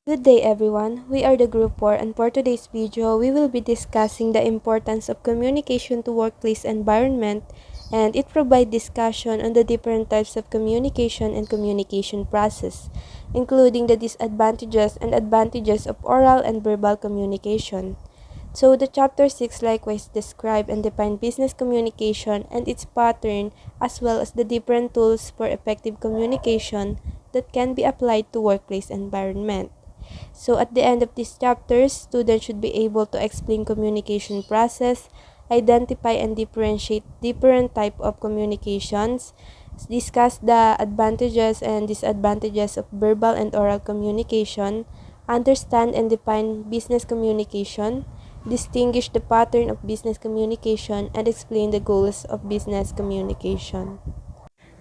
Good day everyone, we are the Group 4 and for today's video, we will be discussing the importance of communication to workplace environment and it provides discussion on the different types of communication and communication process, including the disadvantages and advantages of oral and verbal communication. So the chapter 6 likewise describe and define business communication and its pattern as well as the different tools for effective communication that can be applied to workplace environment. So at the end of this chapter, students should be able to explain communication process, identify and differentiate different type of communications, discuss the advantages and disadvantages of verbal and oral communication, understand and define business communication, distinguish the pattern of business communication, and explain the goals of business communication.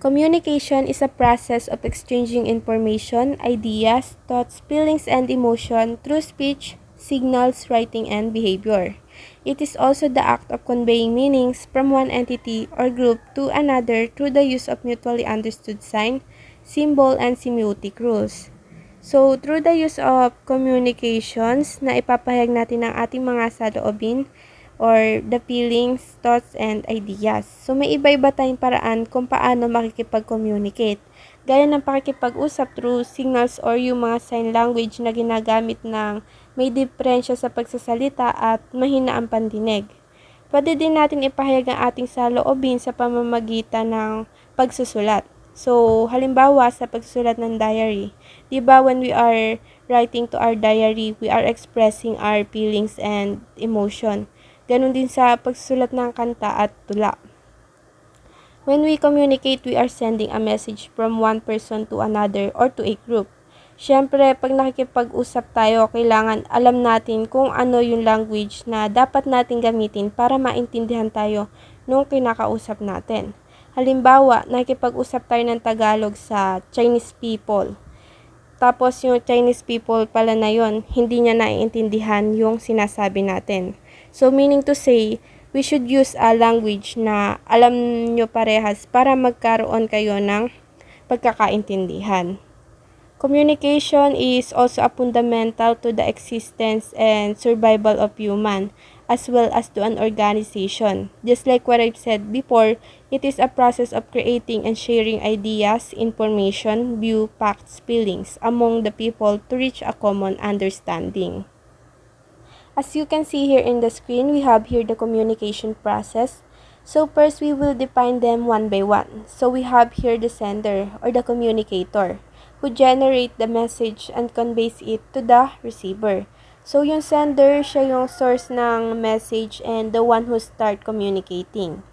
Communication is a process of exchanging information, ideas, thoughts, feelings, and emotion through speech, signals, writing, and behavior. It is also the act of conveying meanings from one entity or group to another through the use of mutually understood sign, symbol, and semiotic rules. So, through the use of communications na ipapahayag natin ang ating mga saloobin, or the feelings, thoughts, and ideas. So, may iba-iba tayong paraan kung paano makikipag-communicate. Gaya ng pakikipag-usap through signals or yung mga sign language na ginagamit ng may diferensya sa pagsasalita at mahina ang pandinig. Pwede din natin ipahayag ang ating saloobin sa pamamagitan ng pagsusulat. So, halimbawa sa pagsusulat ng diary. Diba when we are writing to our diary, we are expressing our feelings and emotion. Ganon din sa pagsusulat ng kanta at tula. When we communicate, we are sending a message from one person to another or to a group. Siyempre, pag nakikipag-usap tayo, kailangan alam natin kung ano yung language na dapat natin gamitin para maintindihan tayo nung kinakausap natin. Halimbawa, nakikipag-usap tayo ng Tagalog sa Chinese people. Tapos yung Chinese people pala na yon, hindi niya naiintindihan yung sinasabi natin. So meaning to say, we should use a language na alam nyo parehas para magkaroon kayo ng pagkakaintindihan. Communication is also a fundamental to the existence and survival of human, as well as to an organization. Just like what I've said before, it is a process of creating and sharing ideas, information, view, facts, feelings among the people to reach a common understanding. As you can see here in the screen, we have here the communication process. So first, we will define them one by one. So we have here the sender or the communicator who generate the message and conveys it to the receiver. So yung sender, siya yung source ng message and the one who start communicating.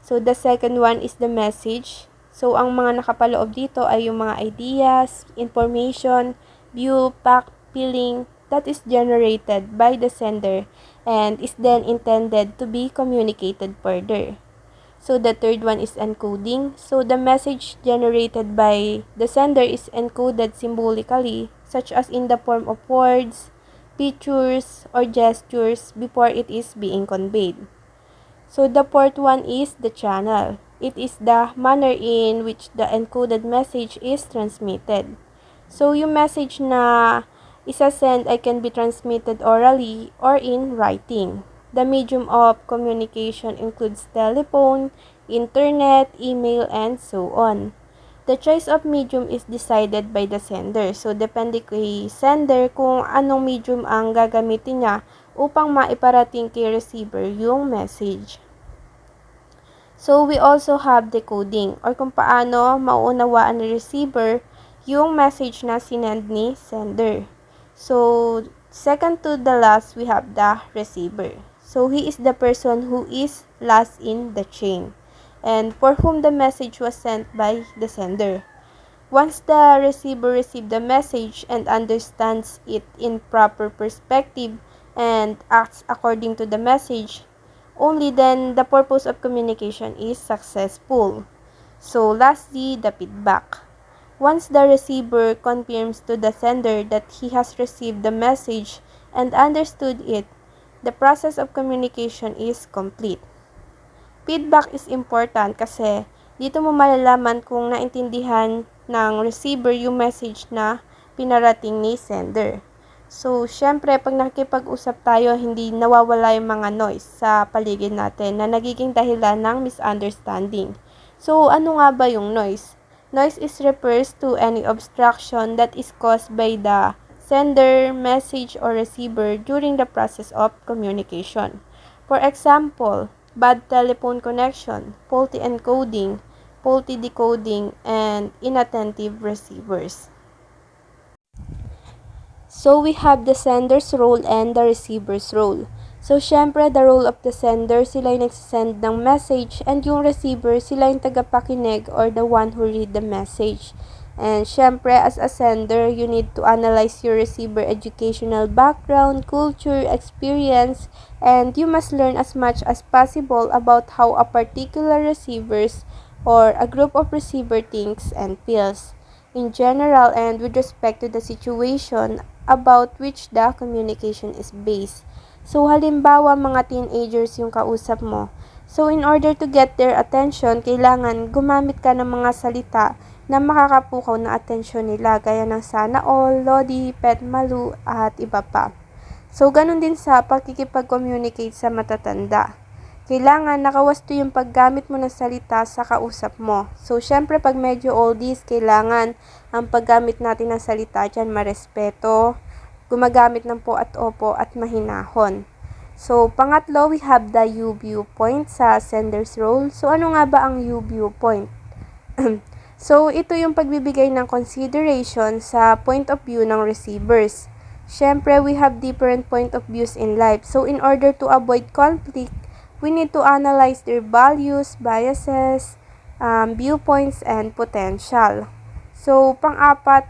So the second one is the message. So ang mga nakapaloob dito ay yung mga ideas, information, view, fact, feeling, that is generated by the sender and is then intended to be communicated further. So the third one is encoding. So the message generated by the sender is encoded symbolically, such as in the form of words, pictures, or gestures before it is being conveyed. So the fourth one is the channel. It is the manner in which the encoded message is transmitted. So yung message na isa-send ay can be transmitted orally or in writing. The medium of communication includes telephone, internet, email, and so on. The choice of medium is decided by the sender. So, depende kay sender kung anong medium ang gagamitin niya upang maiparating kay receiver yung message. So, we also have decoding or kung paano mauunawaan ni receiver yung message na sinend ni sender. So, second to the last, we have the receiver. So, he is the person who is last in the chain and for whom the message was sent by the sender. Once the receiver receives the message and understands it in proper perspective and acts according to the message, only then the purpose of communication is successful. So, lastly, the feedback. Once the receiver confirms to the sender that he has received the message and understood it, the process of communication is complete. Feedback is important kasi dito mo malalaman kung naintindihan ng receiver yung message na pinarating ni sender. So, syempre, pag nakikipag-usap tayo, hindi nawawala yung mga noise sa paligid natin na nagiging dahilan ng misunderstanding. So, ano nga ba yung noise? Noise is refers to any obstruction that is caused by the sender, message, or receiver during the process of communication. For example, bad telephone connection, faulty encoding, faulty decoding, and inattentive receivers. So, we have the sender's role and the receiver's role. So, syempre, the role of the sender, sila yung nagsisend ng message, and yung receiver, sila yung tagapakinig or the one who read the message. And syempre, as a sender, you need to analyze your receiver educational background, culture, experience, and you must learn as much as possible about how a particular receivers or a group of receiver thinks and feels in general and with respect to the situation about which the communication is based. So, halimbawa, mga teenagers yung kausap mo. So, in order to get their attention, kailangan gumamit ka ng mga salita na makakapukaw na atensyon nila, gaya ng sana all, lodi, pet malu, at iba pa. So, ganun din sa pagkikipag-communicate sa matatanda. Kailangan nakawasto yung paggamit mo ng salita sa kausap mo. So, syempre, pag medyo oldies, kailangan ang paggamit natin ng salita dyan marespeto, gumagamit ng po at opo at mahinahon. So, pangatlo, we have the you viewpoint sa sender's role. So, ano nga ba ang you viewpoint? So, ito yung pagbibigay ng consideration sa point of view ng receivers. Syempre, we have different point of views in life. So, in order to avoid conflict, we need to analyze their values, biases, viewpoints, and potential. So, pang-apat,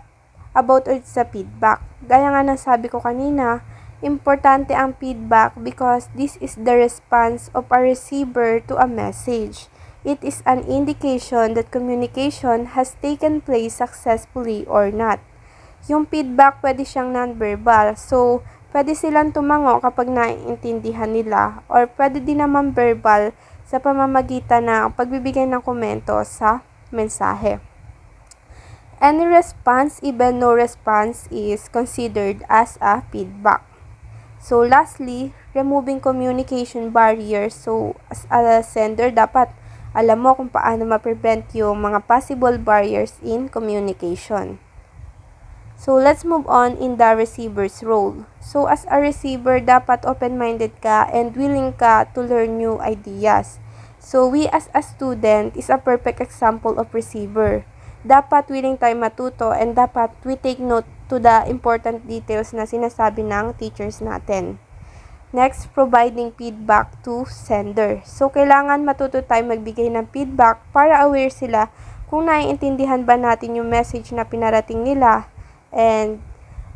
about ulit sa feedback. Gaya nga ng sabi ko kanina, importante ang feedback because this is the response of a receiver to a message. It is an indication that communication has taken place successfully or not. Yung feedback, pwede siyang non-verbal. So, pwede silang tumango kapag naiintindihan nila or pwede din naman verbal sa pamamagitan ng pagbibigay ng komento sa mensahe. Any response, even no response, is considered as a feedback. So, lastly, removing communication barriers. So, as a sender, dapat alam mo kung paano ma-prevent yung mga possible barriers in communication. So, let's move on in the receiver's role. So, as a receiver, dapat open-minded ka and willing ka to learn new ideas. So, we as a student is a perfect example of receiver. Dapat willing tayo matuto and dapat we take note to the important details na sinasabi ng teachers natin. Next, providing feedback to sender. So, kailangan matuto tayo magbigay ng feedback para aware sila kung naiintindihan ba natin yung message na pinarating nila and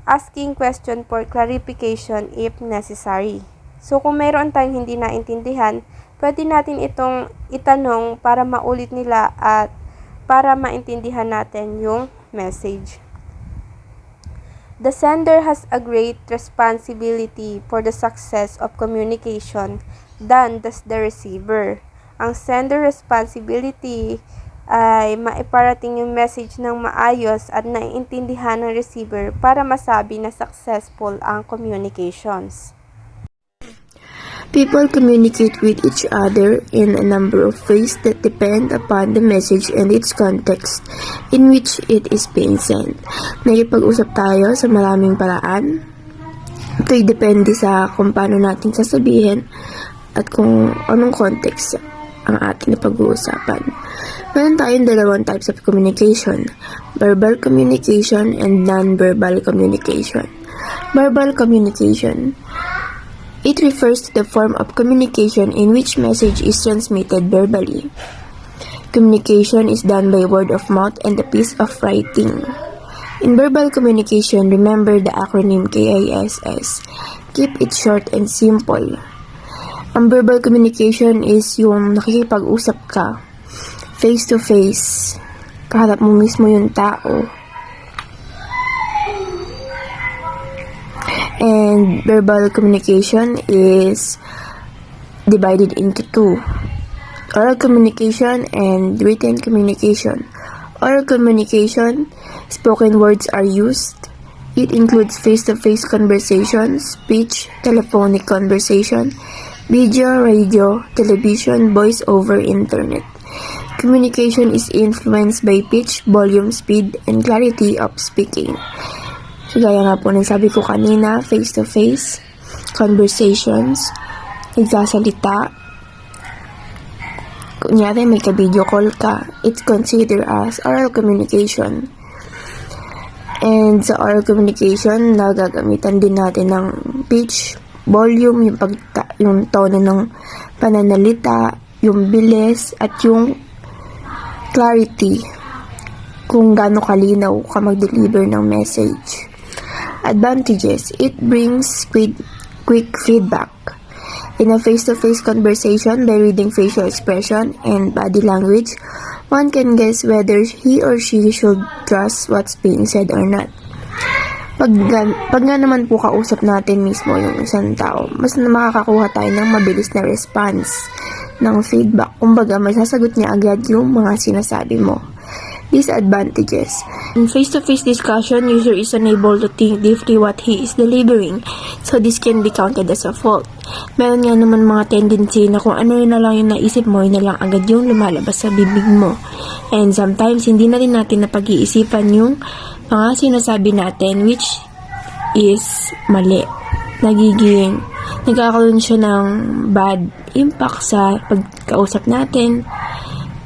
asking question for clarification if necessary. So, kung mayroon tayong hindi naintindihan, pwede natin itong itanong para maulit nila at para maintindihan natin yung message. The sender has a great responsibility for the success of communication than does the receiver. Ang sender responsibility ay maiparating yung message ng maayos at naiintindihan ng receiver para masabi na successful ang communications. People communicate with each other in a number of ways that depend upon the message and its context in which it is being sent. Nakipag-usap tayo sa maraming paraan. Ito'y depende sa kung paano natin sasabihin at kung anong context ang ating pag-uusapan. Meron tayong dalawang types of communication, verbal communication and non-verbal communication. Verbal communication. It refers to the form of communication in which message is transmitted verbally. Communication is done by word of mouth and a piece of writing. In verbal communication, remember the acronym KISS. Keep it short and simple. Ang verbal communication is yung nakikipag-usap ka, face to face, kaharap mo mismo yung tao. And verbal communication is divided into two. Oral communication and written communication. Oral communication, spoken words are used, It includes face-to-face conversation, speech, telephonic conversation, video, radio, television, voice over internet. Communication is influenced by pitch, volume, speed, and clarity of speaking. So, gaya nga po ng sabi ko kanina, face-to-face conversations, nagsasalita. Kunyari, may ka-video call ka, it's considered as oral communication. And sa oral communication, nagagamitan din natin ng pitch, volume, yung tono ng pananalita, yung bilis, at yung clarity, kung gaano kalinaw ka mag-deliver ng message. Advantages, it brings quick feedback. In a face-to-face conversation, by reading facial expression and body language, one can guess whether he or she should trust what's being said or not. Pag nga naman po kausap natin mismo yung isang tao, mas makakakuha tayo ng mabilis na response ng feedback. Kumbaga, masasagot niya agad yung mga sinasabi mo. Disadvantages. In face-to-face discussion, user is unable to think deeply what he is delivering, so this can be counted as a fault. Meron nga naman mga tendency na kung ano na lang yung naisip mo, yun na lang agad yung lumalabas sa bibig mo. And sometimes, hindi na rin natin napag-iisipan yung mga sinasabi natin, which is mali. Nagkakaroon siya ng bad impact sa pagkausap natin,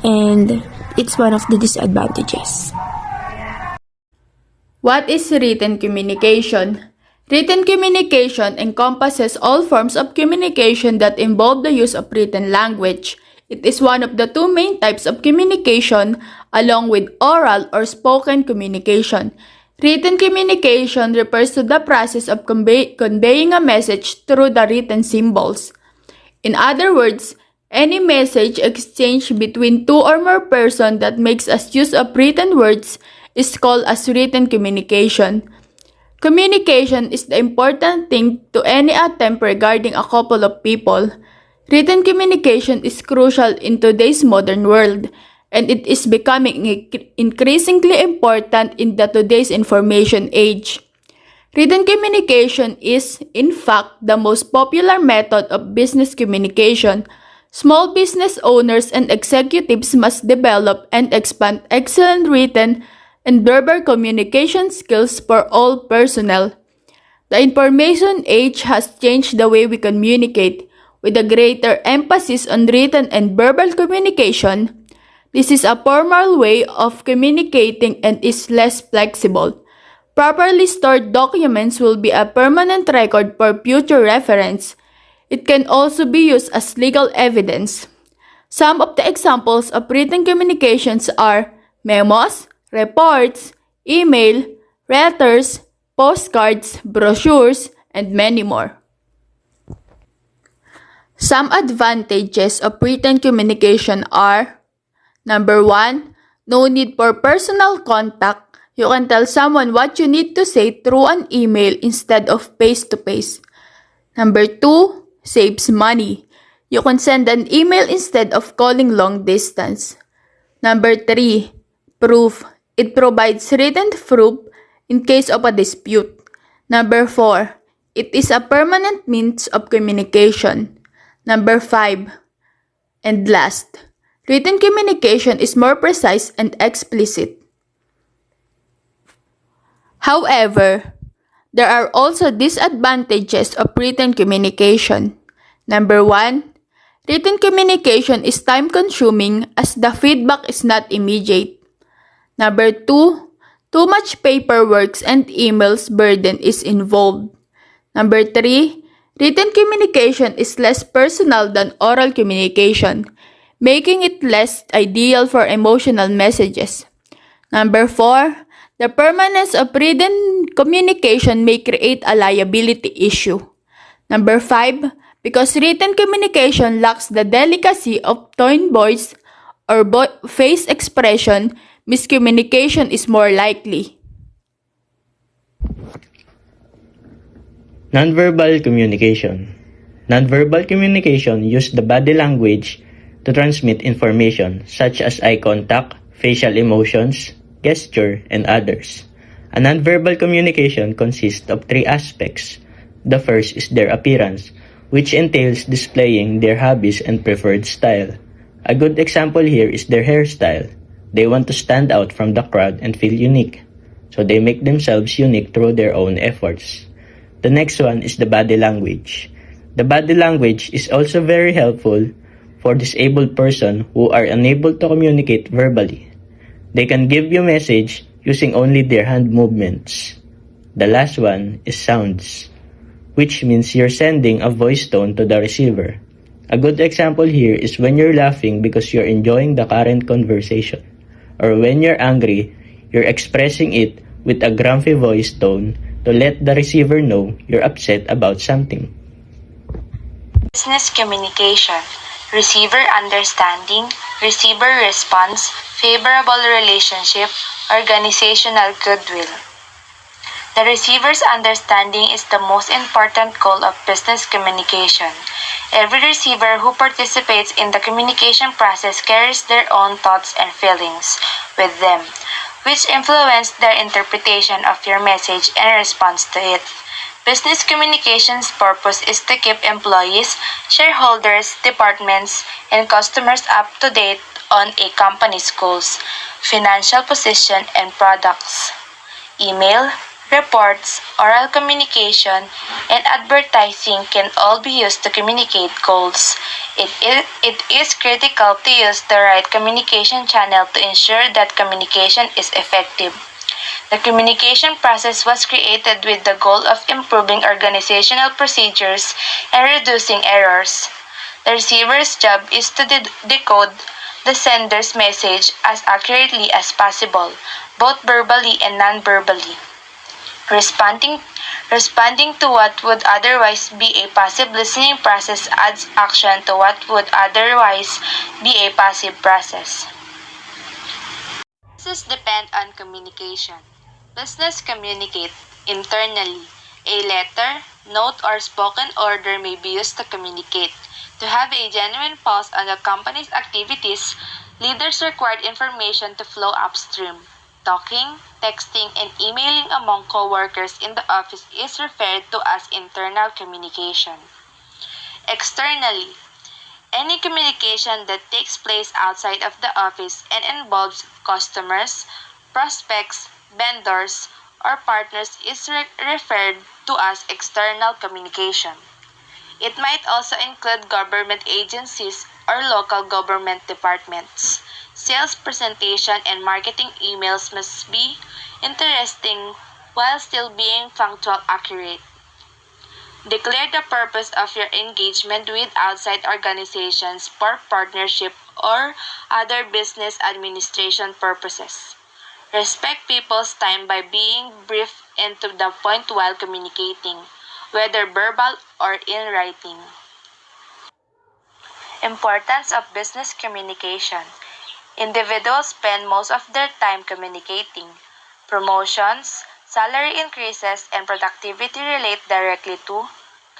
and it's one of the disadvantages. What is written communication? Written communication encompasses all forms of communication that involve the use of written language. It is one of the two main types of communication, along with oral or spoken communication. Written communication refers to the process of conveying a message through the written symbols. In other words, any message exchanged between two or more persons that makes us use of written words is called as written communication. Communication is the important thing to any attempt regarding a couple of people. Written communication is crucial in today's modern world, and it is becoming increasingly important in today's information age. Written communication is, in fact, the most popular method of business communication. Small business owners and executives must develop and expand excellent written and verbal communication skills for all personnel. The information age has changed the way we communicate, with a greater emphasis on written and verbal communication. This is a formal way of communicating and is less flexible. Properly stored documents will be a permanent record for future reference. It can also be used as legal evidence. Some of the examples of written communications are memos, reports, email, letters, postcards, brochures, and many more. Some advantages of written communication are: number 1, no need for personal contact. You can tell someone what you need to say through an email instead of face-to-face. Number 2, saves money. You can send an email instead of calling long distance. Number 3, proof. It provides written proof in case of a dispute. Number 4, it is a permanent means of communication. Number 5, and last, written communication is more precise and explicit. However, there are also disadvantages of written communication. Number 1, written communication is time-consuming as the feedback is not immediate. Number 2, too much paperwork and emails burden is involved. Number 3, written communication is less personal than oral communication, making it less ideal for emotional messages. Number 4, the permanence of written communication may create a liability issue. Number 5, because written communication lacks the delicacy of tone, voice, or face expression, miscommunication is more likely. Nonverbal communication. Nonverbal communication uses the body language to transmit information such as eye contact, facial emotions, gesture, and others. A nonverbal communication consists of three aspects. The first is their appearance, which entails displaying their hobbies and preferred style. A good example here is their hairstyle. They want to stand out from the crowd and feel unique, so they make themselves unique through their own efforts. The next one is the body language. The body language is also very helpful for disabled person who are unable to communicate verbally. They can give you message using only their hand movements. The last one is sounds, which means you're sending a voice tone to the receiver. A good example here is when you're laughing because you're enjoying the current conversation, or when you're angry, you're expressing it with a grumpy voice tone to let the receiver know you're upset about something. Business communication, receiver understanding, receiver response, favorable relationship, organizational goodwill. The receiver's understanding is the most important goal of business communication. Every receiver who participates in the communication process carries their own thoughts and feelings with them, which influence their interpretation of your message and response to it. Business communication's purpose is to keep employees, shareholders, departments, and customers up to date on a company's goals, financial position, and products. Email, reports, oral communication, and advertising can all be used to communicate goals. It is critical to use the right communication channel to ensure that communication is effective. The communication process was created with the goal of improving organizational procedures and reducing errors. The receiver's job is to decode the sender's message as accurately as possible, both verbally and non-verbally. Responding to what would otherwise be a passive listening process adds action to what would otherwise be a passive process. Business depend on communication. Business communicate internally. A letter, note, or spoken order may be used to communicate. To have a genuine pulse on the company's activities, leaders required information to flow upstream. Talking, texting, and emailing among co-workers in the office is referred to as internal communication. Externally, any communication that takes place outside of the office and involves customers, prospects, vendors, or partners is referred to as external communication. It might also include government agencies or local government departments. Sales presentation and marketing emails must be interesting while still being factual accurate. Declare the purpose of your engagement with outside organizations for partnership or other business administration purposes. Respect people's time by being brief and to the point while communicating, whether verbal or in writing. Importance of business communication. Individuals spend most of their time communicating. Promotions, salary increases, and productivity relate directly to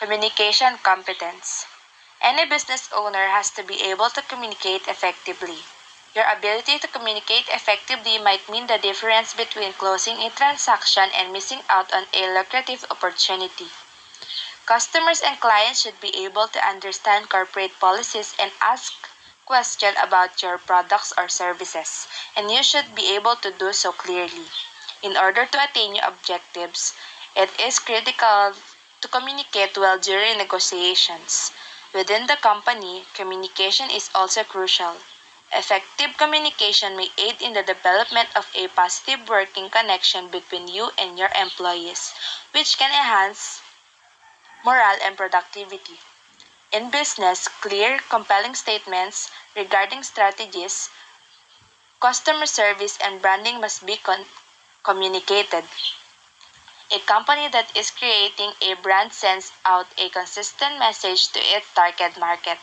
communication competence. Any business owner has to be able to communicate effectively. Your ability to communicate effectively might mean the difference between closing a transaction and missing out on a lucrative opportunity. Customers and clients should be able to understand corporate policies and ask questions about your products or services, and you should be able to do so clearly. In order to attain your objectives, it is critical to communicate well during negotiations. Within the company, communication is also crucial. Effective communication may aid in the development of a positive working connection between you and your employees, which can enhance morale and productivity. In business, clear, compelling statements regarding strategies, customer service, and branding must be communicated. A company that is creating a brand sends out a consistent message to its target market.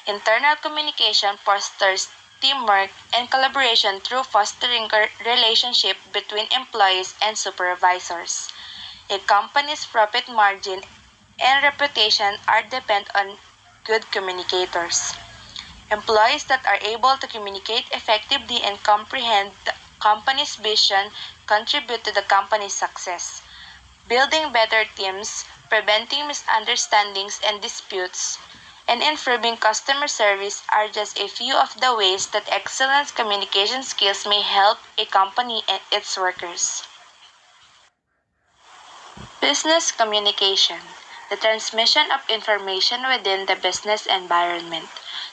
Internal communication fosters teamwork and collaboration through fostering relationship between employees and supervisors. A company's profit margin and reputation are depend on good communicators. Employees that are able to communicate effectively and comprehend the company's vision contribute to the company's success. Building better teams, preventing misunderstandings and disputes, and improving customer service are just a few of the ways that excellent communication skills may help a company and its workers. Business communication, the transmission of information within the business environment.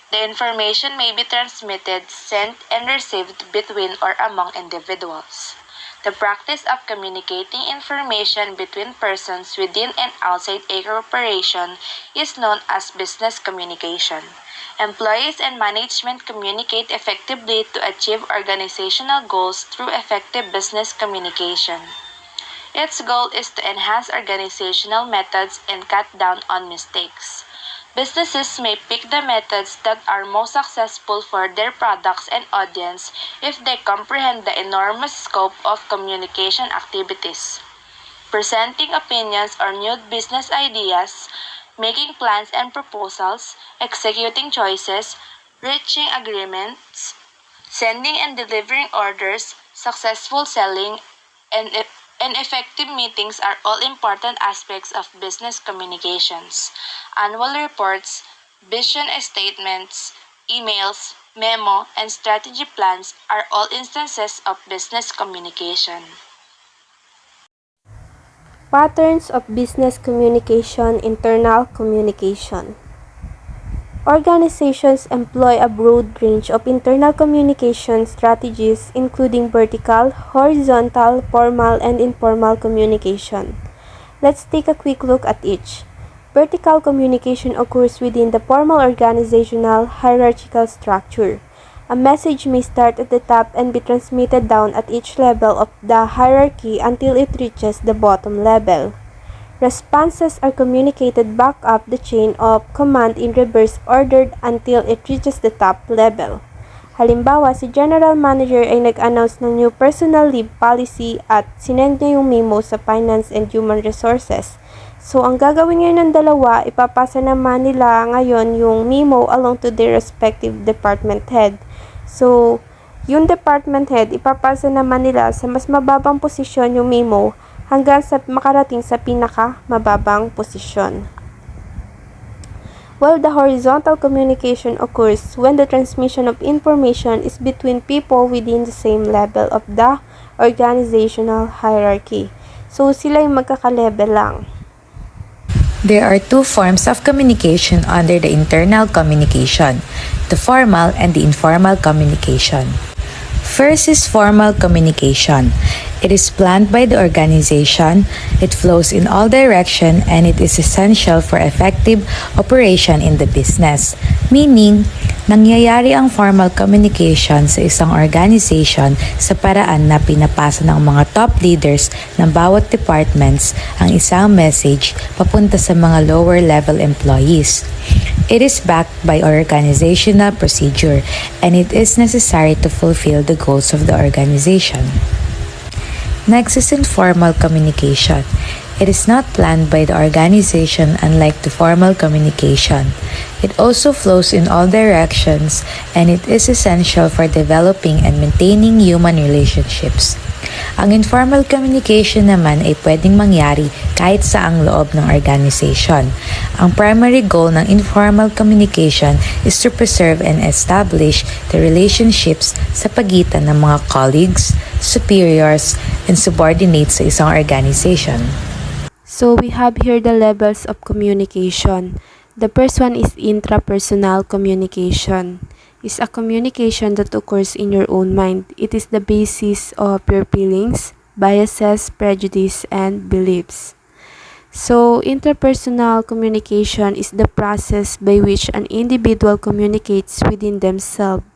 The information may be transmitted, sent, and received between or among individuals. The practice of communicating information between persons within and outside a corporation is known as business communication. Employees and management communicate effectively to achieve organizational goals through effective business communication. Its goal is to enhance organizational methods and cut down on mistakes. Businesses may pick the methods that are most successful for their products and audience if they comprehend the enormous scope of communication activities. Presenting opinions or new business ideas, making plans and proposals, executing choices, reaching agreements, sending and delivering orders, successful selling, and effective meetings are all important aspects of business communications. Annual reports, vision statements, emails, memo, and strategy plans are all instances of business communication. Patterns of business communication, internal communication. Organizations employ a broad range of internal communication strategies, including vertical, horizontal, formal, and informal communication. Let's take a quick look at each. Vertical communication occurs within the formal organizational hierarchical structure. A message may start at the top and be transmitted down at each level of the hierarchy until it reaches the bottom level. Responses are communicated back up the chain of command in reverse ordered until it reaches the top level. Halimbawa, si General Manager ay nag-announce ng new personal leave policy at sinend niya yung memo sa Finance and Human Resources. So, ang gagawin ngayon ng dalawa, ipapasa naman nila ngayon yung memo along to their respective department head. So, yung department head, ipapasa naman nila sa mas mababang posisyon yung memo hanggang sa makarating sa pinaka-mababang posisyon. While the horizontal communication occurs when the transmission of information is between people within the same level of the organizational hierarchy. So, sila yung magkaka-level lang. There are two forms of communication under the internal communication, the formal and the informal communication. First is formal communication. It is planned by the organization, it flows in all directions, and it is essential for effective operation in the business. Meaning, nangyayari ang formal communication sa isang organization sa paraan na pinapasa ng mga top leaders ng bawat departments ang isang message papunta sa mga lower level employees. It is backed by organizational procedure, and it is necessary to fulfill the goals of the organization. Next is informal communication. It is not planned by the organization unlike the formal communication. It also flows in all directions, and it is essential for developing and maintaining human relationships. Ang informal communication naman ay pwedeng mangyari kahit sa ang loob ng organization. Ang primary goal ng informal communication is to preserve and establish the relationships sa pagitan ng mga colleagues, superiors, and subordinates sa isang organization. So, we have here the levels of communication. The first one is intrapersonal communication. It's a communication that occurs in your own mind. It is the basis of your feelings, biases, prejudice, and beliefs. So, interpersonal communication is the process by which an individual communicates within themselves,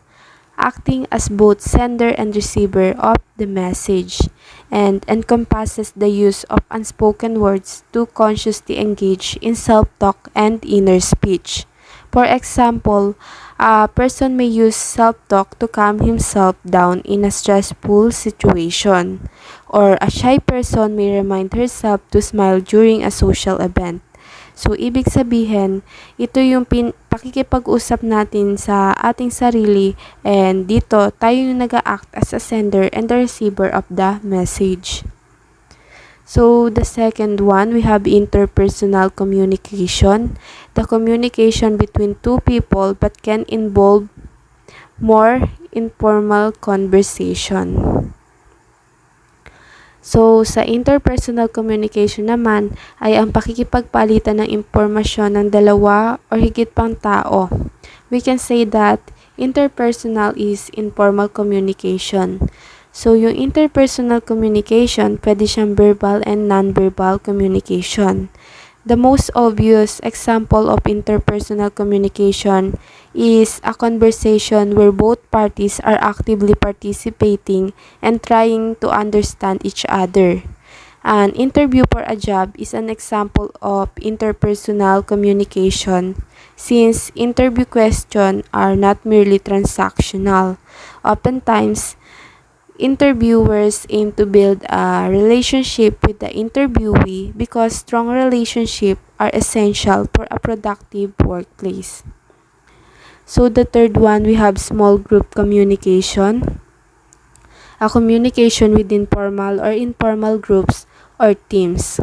acting as both sender and receiver of the message, and encompasses the use of unspoken words to consciously engage in self-talk and inner speech. For example, a person may use self-talk to calm himself down in a stressful situation, or a shy person may remind herself to smile during a social event. So, ibig sabihin, ito yung pakikipag-usap natin sa ating sarili and dito tayo yung nag-act as a sender and the receiver of the message. So, the second one, we have interpersonal communication. The communication between two people but can involve more informal conversation. So, sa interpersonal communication naman ay ang pakikipagpalitan ng impormasyon ng dalawa o higit pang tao. We can say that interpersonal is informal communication. So, yung interpersonal communication, pwede siyang verbal and non-verbal communication. The most obvious example of interpersonal communication is a conversation where both parties are actively participating and trying to understand each other. An interview for a job is an example of interpersonal communication since interview questions are not merely transactional. Oftentimes, interviewers aim to build a relationship with the interviewee because strong relationships are essential for a productive workplace. So the third one, we have small group communication. A communication within formal or informal groups or teams.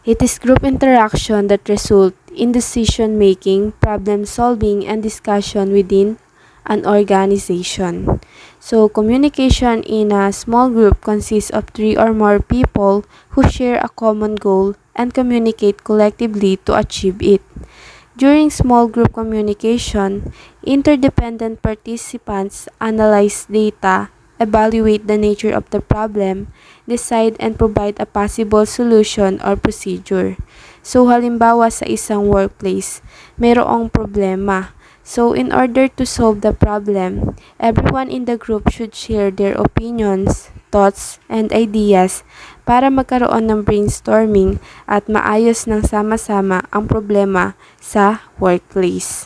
It is group interaction that result in decision making, problem solving, and discussion within an organization. So, communication in a small group consists of 3 or more people who share a common goal and communicate collectively to achieve it. During small group communication, interdependent participants analyze data, evaluate the nature of the problem, decide and provide a possible solution or procedure. So, halimbawa sa isang workplace, mayroong problema. So, in order to solve the problem, everyone in the group should share their opinions, thoughts, and ideas para magkaroon ng brainstorming at maayos ng sama-sama ang problema sa workplace.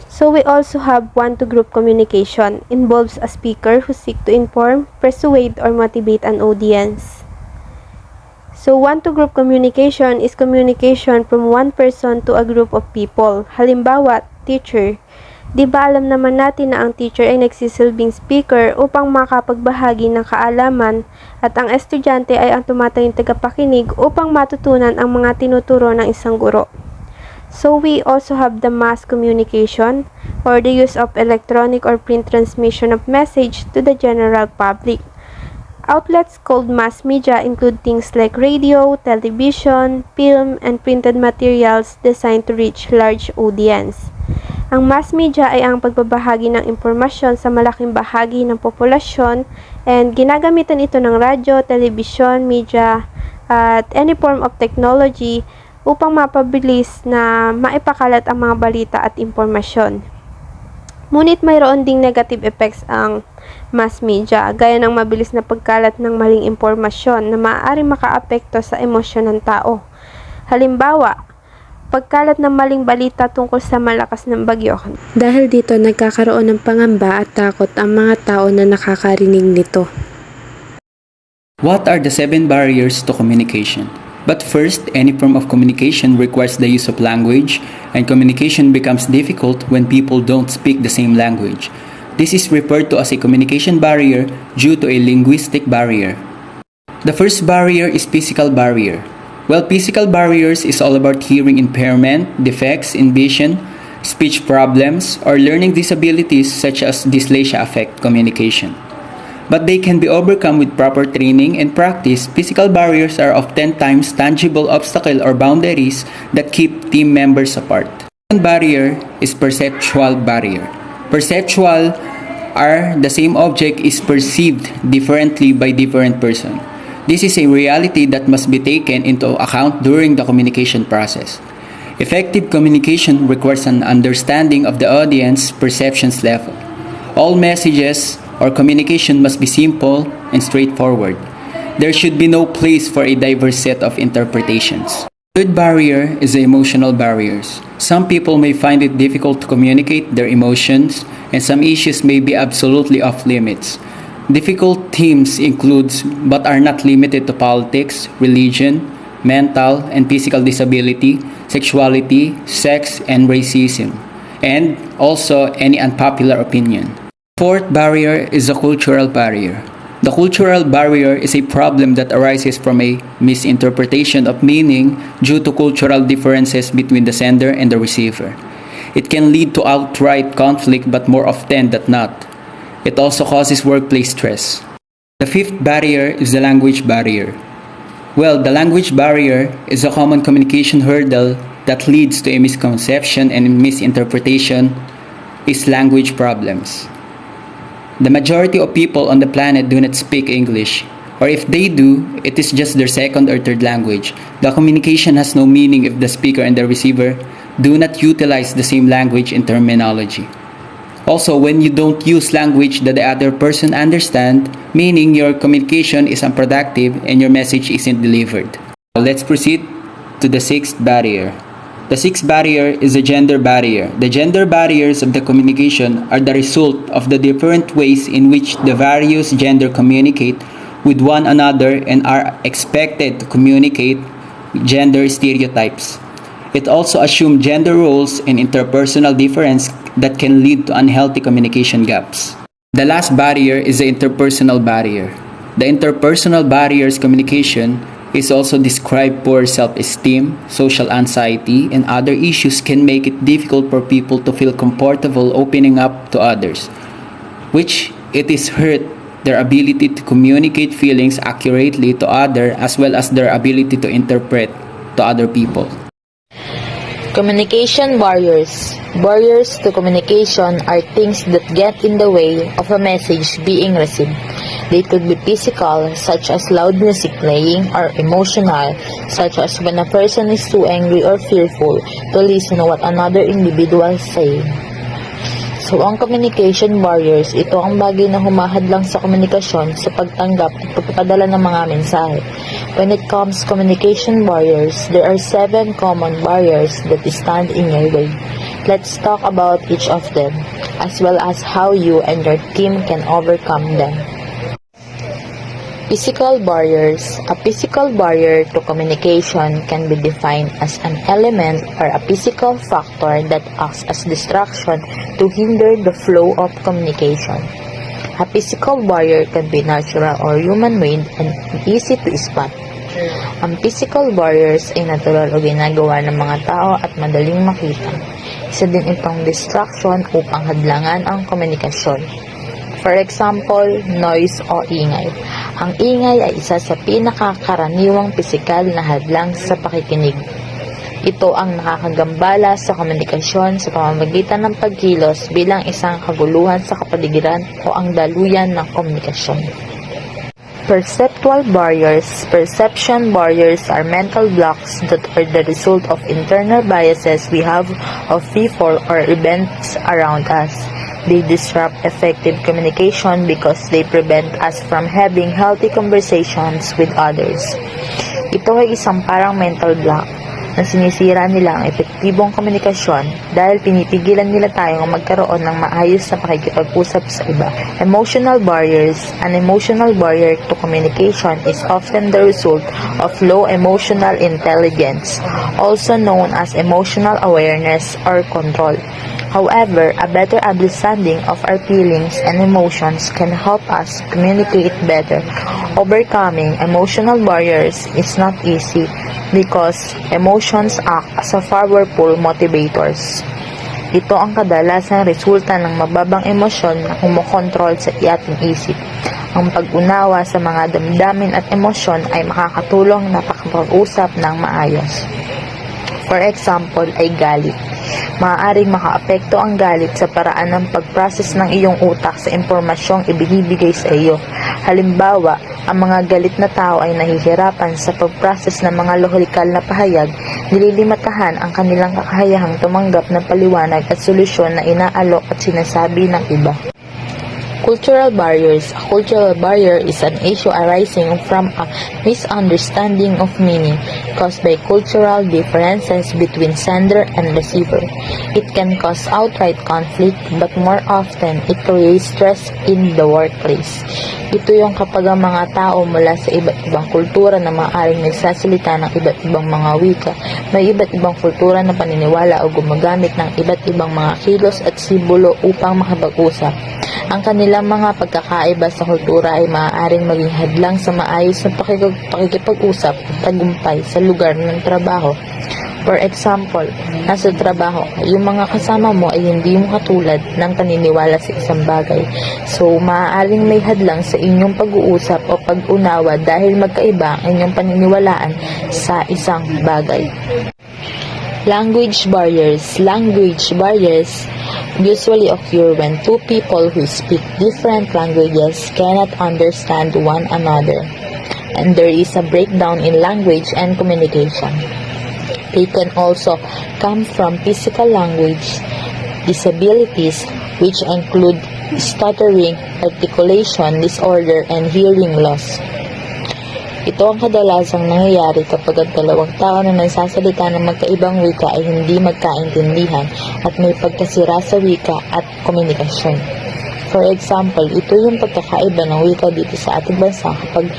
So, we also have one-to-group communication. Involves a speaker who seeks to inform, persuade, or motivate an audience. So, one-to-group communication is communication from one person to a group of people. Halimbawa, teacher. Di ba alam naman natin na ang teacher ay nagsisilbing speaker upang makapagbahagi ng kaalaman at ang estudyante ay ang tumatayong tagapakinig upang matutunan ang mga tinuturo ng isang guro. So, we also have the mass communication or the use of electronic or print transmission of message to the general public. Outlets called mass media include things like radio, television, film, and printed materials designed to reach large audience. Ang mass media ay ang pagbabahagi ng impormasyon sa malaking bahagi ng populasyon and ginagamitan ito ng radyo, television, media, at any form of technology upang mapabilis na maipakalat ang mga balita at impormasyon. Ngunit mayroon ding negative effects ang mass media, gaya ng mabilis na pagkalat ng maling impormasyon na maaaring makaapekto sa emosyon ng tao. Halimbawa, pagkalat ng maling balita tungkol sa malakas ng bagyo. Dahil dito nagkakaroon ng pangamba at takot ang mga tao na nakakarinig nito. What are the 7 barriers to communication? But first, any form of communication requires the use of language, and communication becomes difficult when people don't speak the same language. This is referred to as a communication barrier due to a linguistic barrier. The first barrier is physical barrier. Well, physical barriers is all about hearing impairment, defects in vision, speech problems, or learning disabilities such as dyslexia affect communication. But they can be overcome with proper training and practice. Physical barriers are oftentimes tangible obstacles or boundaries that keep team members apart. Second barrier is perceptual barrier. Perceptual are the same object is perceived differently by different person. This is a reality that must be taken into account during the communication process. Effective communication requires an understanding of the audience perceptions level. All messages or communication must be simple and straightforward. There should be no place for a diverse set of interpretations. Third barrier is the emotional barriers. Some people may find it difficult to communicate their emotions, and some issues may be absolutely off limits. Difficult themes include but are not limited to politics, religion, mental and physical disability, sexuality, sex, and racism, and also any unpopular opinion. Fourth barrier is a cultural barrier. The cultural barrier is a problem that arises from a misinterpretation of meaning due to cultural differences between the sender and the receiver. It can lead to outright conflict, but more often than not, it also causes workplace stress. The fifth barrier is the language barrier. Well, the language barrier is a common communication hurdle that leads to a misconception and misinterpretation is language problems. The majority of people on the planet do not speak English, or if they do, it is just their second or third language. The communication has no meaning if the speaker and the receiver do not utilize the same language and terminology. Also, when you don't use language that the other person understands, meaning your communication is unproductive and your message isn't delivered. Let's proceed to the sixth barrier. The sixth barrier is the gender barrier. The gender barriers of the communication are the result of the different ways in which the various gender communicate with one another and are expected to communicate gender stereotypes. It also assumes gender roles and interpersonal difference that can lead to unhealthy communication gaps. The last barrier is the interpersonal barrier. The interpersonal barriers communication is also described poor self-esteem, social anxiety, and other issues can make it difficult for people to feel comfortable opening up to others, which it is hurt their ability to communicate feelings accurately to others as well as their ability to interpret to other people. Communication barriers. Barriers to communication are things that get in the way of a message being received. They could be physical, such as loud music playing, or emotional, such as when a person is too angry or fearful to listen to what another individual is saying. So, ang communication barriers, ito ang bagay na humahadlang sa komunikasyon sa pagtanggap at pagpapadala ng mga mensahe. When it comes to communication barriers, there are 7 common barriers that stand in your way. Let's talk about each of them, as well as how you and your team can overcome them. Physical barriers. A physical barrier to communication can be defined as an element or a physical factor that acts as distraction to hinder the flow of communication. A physical barrier can be natural or human-made and easy to spot. Ang physical barriers ay natural o ginagawa ng mga tao at madaling makita. Isa din itong distraction upang hadlangan ang komunikasyon. For example, noise o ingay. Ang ingay ay isa sa pinakakaraniwang pisikal na hadlang sa pakikinig. Ito ang nakakagambala sa komunikasyon sa pamamagitan ng pagkilos bilang isang kaguluhan sa kapaligiran o ang daluyan ng komunikasyon. Perceptual barriers. Perception barriers are mental blocks that are the result of internal biases we have of people or events around us. They disrupt effective communication because they prevent us from having healthy conversations with others. Ito ay isang parang mental block na sinisira nila ang epektibong komunikasyon dahil pinipigilan nila tayong magkaroon ng maayos na pakikipag-usap sa iba. Emotional barriers. An emotional barrier to communication is often the result of low emotional intelligence, also known as emotional awareness or control. However, a better understanding of our feelings and emotions can help us communicate better. Overcoming emotional barriers is not easy because emotions act as a powerful motivators. Ito ang kadalasang resulta ng mababang emosyon na kumokontrol sa ating isip. Ang pag-unawa sa mga damdamin at emosyon ay makakatulong na pakapag-usap ng maayos. For example ay galit. Maaaring makaapekto ang galit sa paraan ng pag-process ng iyong utak sa impormasyong ibinibigay sa iyo. Halimbawa, ang mga galit na tao ay nahihirapan sa pag-process ng mga lohikal na pahayag, nililimatahan ang kanilang kakayahang tumanggap ng paliwanag at solusyon na inaalok at sinasabi ng iba. Cultural barriers. A cultural barrier is an issue arising from a misunderstanding of meaning caused by cultural differences between sender and receiver. It can cause outright conflict, but more often, it creates stress in the workplace. Ito yung kapag ang mga tao mula sa iba't ibang kultura na maaaring nagsasalita ng iba't ibang mga wika, may iba't ibang kultura na paniniwala o gumagamit ng iba't ibang mga kilos at simbolo upang makapag-usap. Ang kanilang mga pagkakaiba sa kultura ay maaaring maging hadlang sa maayos na pakikipag-usap at tagumpay sa lugar ng trabaho. For example, nasa trabaho, yung mga kasama mo ay hindi mo katulad ng paniniwala sa isang bagay. So, maaaring may hadlang sa inyong pag-uusap o pag-unawa dahil magkaiba ang inyong paniniwalaan sa isang bagay. Language barriers. Language barriers usually occur when two people who speak different languages cannot understand one another, and there is a breakdown in language and communication. They can also come from physical language disabilities, which include stuttering, articulation disorder, and hearing loss. Ito ang kadalasang nangyayari kapag ang dalawang tao na nagsasalita ng magkaibang wika ay hindi magkaintindihan at may pagkasira sa wika at komunikasyon. For example, ito yung pagkakaiba ng wika dito sa ating bansa. Kapag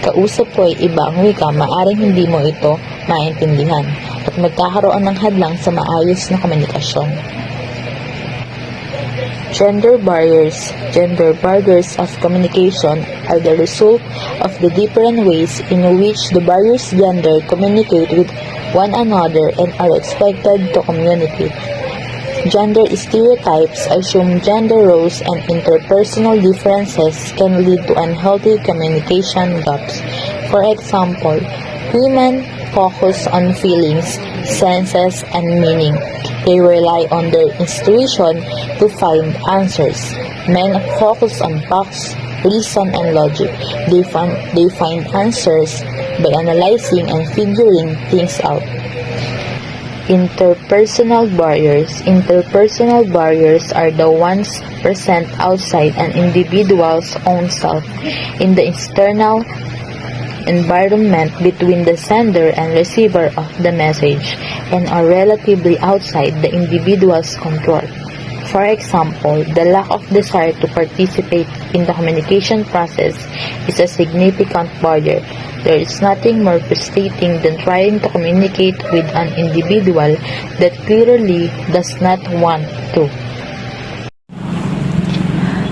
kausap ko ay iba ang wika, maaring hindi mo ito maintindihan at magkakaroon ng hadlang sa maayos na komunikasyon. Gender barriers. Gender barriers of communication are the result of the different ways in which the various gender communicate with one another and are expected to communicate. Gender stereotypes assume gender roles, and interpersonal differences can lead to unhealthy communication gaps. For example, women focus on feelings, senses, and meaning. They rely on their intuition to find answers. Men focus on facts, reason, and logic. They find answers by analyzing and figuring things out. Interpersonal barriers. Interpersonal barriers are the ones present outside an individual's own self in the external environment between the sender and receiver of the message and are relatively outside the individual's control. For example, the lack of desire to participate in the communication process is a significant barrier. There is nothing more frustrating than trying to communicate with an individual that clearly does not want to.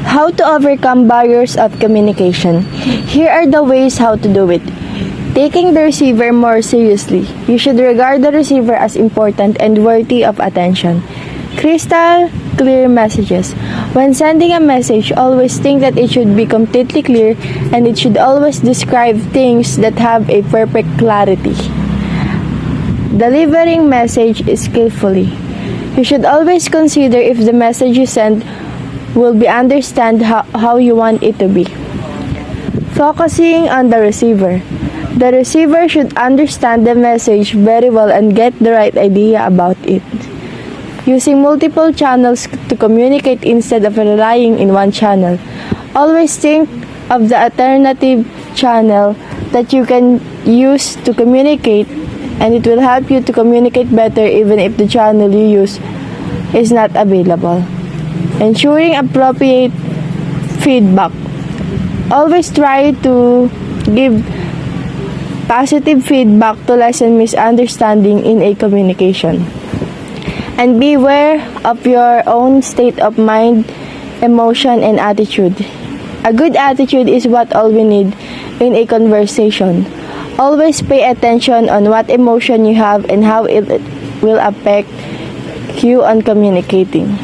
How to overcome barriers of communication. Here are the ways how to do it. Taking the receiver more seriously. You should regard the receiver as important and worthy of attention. Crystal clear messages. When sending a message, always think that it should be completely clear and it should always describe things that have a perfect clarity. Delivering message skillfully. You should always consider if the message you send will be understand how you want it to be. Focusing on the receiver. The receiver should understand the message very well and get the right idea about it. Using multiple channels to communicate instead of relying in one channel. Always think of the alternative channel that you can use to communicate, and it will help you to communicate better even if the channel you use is not available. Ensuring appropriate feedback. Always try to give positive feedback to lessen misunderstanding in a communication. And beware of your own state of mind, emotion, and attitude. A good attitude is what all we need in a conversation. Always pay attention on what emotion you have and how it will affect you on communicating.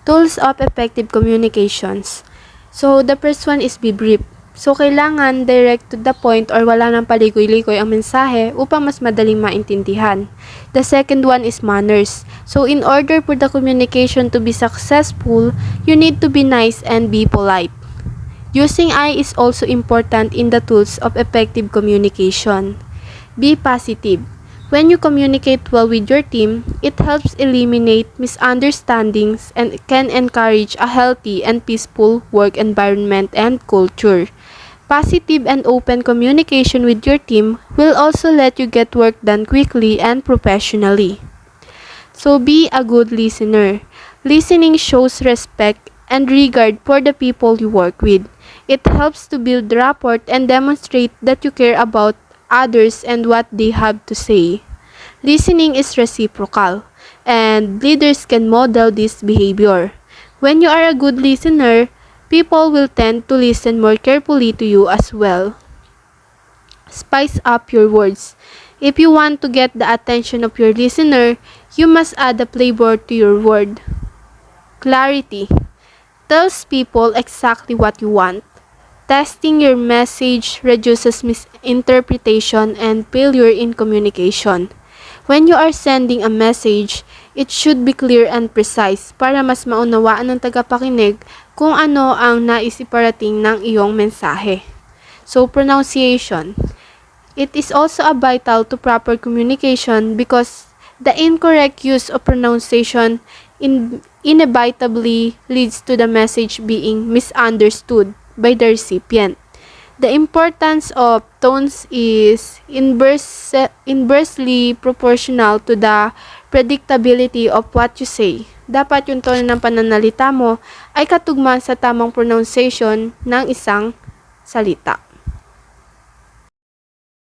Tools of effective communications. So, the first one is be brief. So, kailangan direct to the point or wala nang paligoy-ligoy ang mensahe upang mas madaling maintindihan. The second one is manners. So, in order for the communication to be successful, you need to be nice and be polite. Using I is also important in the tools of effective communication. Be positive. When you communicate well with your team, it helps eliminate misunderstandings and can encourage a healthy and peaceful work environment and culture. Positive and open communication with your team will also let you get work done quickly and professionally. So be a good listener. Listening shows respect and regard for the people you work with. It helps to build rapport and demonstrate that you care about others and what they have to say. Listening is reciprocal, and leaders can model this behavior. When you are a good listener, people will tend to listen more carefully to you as well. Spice up your words. If you want to get the attention of your listener, you must add a flavor to your word. Clarity tells people exactly what you want. Testing your message reduces misinterpretation and failure in communication. When you are sending a message, it should be clear and precise para mas maunawaan ng tagapakinig kung ano ang nais iparating ng iyong mensahe. So, pronunciation. It is also a vital to proper communication because the incorrect use of pronunciation inevitably leads to the message being misunderstood by the recipient. The importance of tones is inversely proportional to the predictability of what you say. Dapat yung tono ng pananalita mo ay katugma sa tamang pronunciation ng isang salita.